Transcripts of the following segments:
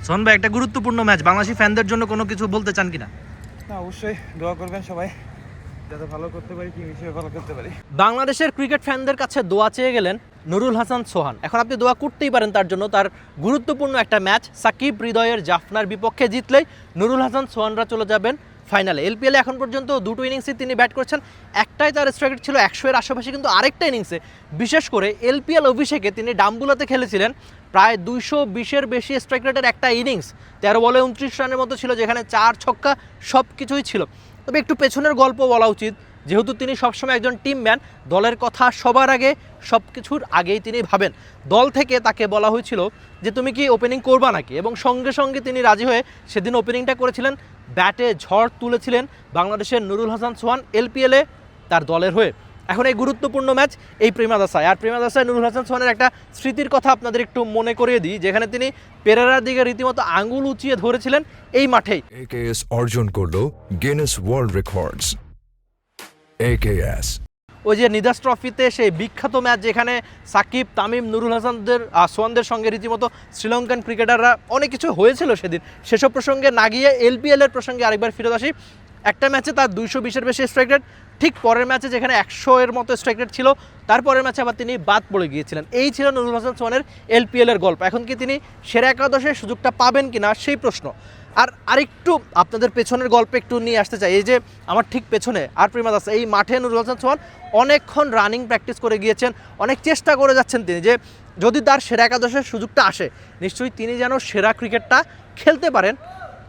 সোহান ভাই, একটা গুরুত্বপূর্ণ ম্যাচ, বাংলাদেশি ফ্যানদের জন্য কোনো কিছু বলতে চান কিনা? না, অবশ্যই দোয়া করবেন সবাই, যাতে ভালো করতে পারি, টিম হিসেবে ভালো করতে পারি। বাংলাদেশের ক্রিকেট ফ্যানদের কাছে দোয়া চেয়ে গেলেন নুরুল হাসান সোহান। এখন আপনি দোয়া করতেই পারেন তার জন্য। তার গুরুত্বপূর্ণ একটা ম্যাচ সাকিব হৃদয়ের জাফনার বিপক্ষে জিতলেই নুরুল হাসান সোহানরা চলে যাবেন ফাইনালে। এলপিএলে এখন পর্যন্ত দুটো ইনিংসে তিনি ব্যাট করেছেন, একটাই তার স্ট্রাইক রেট ছিল 100-এর আশেপাশে, কিন্তু আরেকটা ইনিংসে বিশেষ করে এলপিএল অভিষেকে তিনি ডাম্বুলাতে খেলেছিলেন প্রায় 220-এর বেশি স্ট্রাইক রেটের একটা ইনিংস, 13 বলে 29 রানের মতো ছিল, যেখানে 4 ছক্কা সব কিছুই ছিল। তবে একটু পেছনের গল্প বলা উচিত, যেহেতু তিনি সবসময় একজন টিম ম্যান, দলের কথা সবার আগে, সব কিছুর আগেই তিনি ভাবেন। দল থেকে তাকে বলা হয়েছিল যে তুমি কি ওপেনিং করবা নাকি, এবং সঙ্গে সঙ্গে তিনি রাজি হয়ে সেদিন ওপেনিংটা করেছিলেন। ব্যাটে ঝড় তুলেছিলেন বাংলাদেশের নুরুল হাসান সোহান এলপিএলে তার দলের হয়ে। এখন এই গুরুত্বপূর্ণ ম্যাচ এই প্রেমাদাসায়, আর প্রেমাদাসায় নুরুল হাসান সোহানের একটা স্মৃতির কথা আপনাদের একটু মনে করিয়ে দিই, যেখানে তিনি পেরেরার দিকে রীতিমতো আঙুল উঁচিয়ে ধরেছিলেন এই মাঠেই। AKS অর্জন করলো গিনেস ওয়ার্ল্ড রেকর্ডস। AKS ওই যে নিদাস ট্রফিতে সেই বিখ্যাত ম্যাচ, যেখানে সাকিব, তামিম, নুরুল হাসানদের সোহানদের সঙ্গে রীতিমতো শ্রীলঙ্কান ক্রিকেটাররা অনেক কিছু হয়েছিল সেদিন। সেসব প্রসঙ্গে না গিয়ে এলপিএলের প্রসঙ্গে আরেকবার ফিরে আসি। একটা ম্যাচে তার 220-এর বেশি স্ট্রাইক রেট, ঠিক পরের ম্যাচে যেখানে 100-এর মতো স্ট্রাইক রেট ছিল, তারপরের ম্যাচে আবার তিনি বাদ পড়ে গিয়েছিলেন। এই ছিল নুরুল হাসান সোহানের এলপিএলের গল্প। এখন কি তিনি সেরা একাদশের সুযোগটা পাবেন কিনা সেই প্রশ্ন। আর আরেকটু আপনাদের পেছনের গল্পে একটু নিয়ে আসতে চাই। এই যে আমার ঠিক পেছনে আর প্রেমাদাস, এই মাঠে নুরুল হাসান সোহান অনেকক্ষণ রানিং প্র্যাকটিস করে গিয়েছেন, অনেক চেষ্টা করে যাচ্ছেন তিনি যে যদি তার সেরা একাদশের সুযোগটা আসে, নিশ্চয়ই তিনি যেন সেরা ক্রিকেটটা খেলতে পারেন,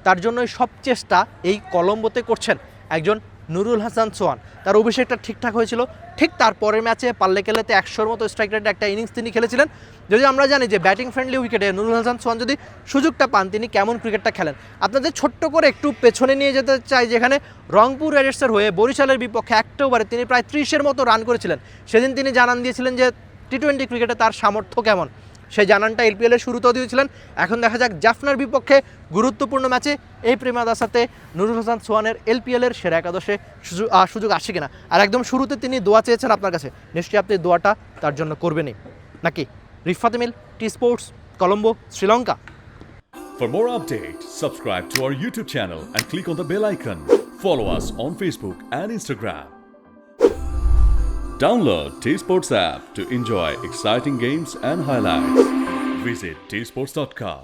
তার জন্যই সব চেষ্টা এই কলম্বোতে করছেন একজন নুরুল হাসান সোহান। তার অভিষেকটা ঠিকঠাক হয়েছিল, ঠিক তার পরের ম্যাচে পাল্লেকেলেতে 100-এর মতো স্ট্রাইক রেটে একটা ইনিংস তিনি খেলেছিলেন। যদি আমরা জানি যে ব্যাটিং ফ্রেন্ডলি উইকেটে নুরুল হাসান সোহান যদি সুযোগটা পান, তিনি কেমন ক্রিকেটটা খেলেন। আপনাদের ছোট্ট করে একটু পেছনে নিয়ে যেতে চাই, যেখানে রংপুর রাইডার্সের হয়ে বরিশালের বিপক্ষে একটা ওভারে তিনি প্রায় 30-এর মতো রান করেছিলেন। সেদিন তিনি জানান দিয়েছিলেন যে টি-20 ক্রিকেটে তার সামর্থ্য কেমন, সেই জানানটা এলপিএলের শুরুতেও দিয়েছিলেন। এখন দেখা যাক জাফনার বিপক্ষে গুরুত্বপূর্ণ ম্যাচে এই প্রেমাদাসাতে নুরুল হাসান সোহানের এলপিএলের সেরা একাদশে সুযোগ আসে কিনা। আর একদম শুরুতে তিনি দোয়া চেয়েছেন আপনার কাছে, নিশ্চয়ই আপনি দোয়াটা তার জন্য করবেনই নাকি? Rifat Mil, T sports, Colombo, Sri Lanka. For more updates, subscribe to our YouTube channel and click on the bell icon. Follow us on Facebook and Instagram. Download T-Sports app to enjoy exciting games and highlights. Visit tsports.com.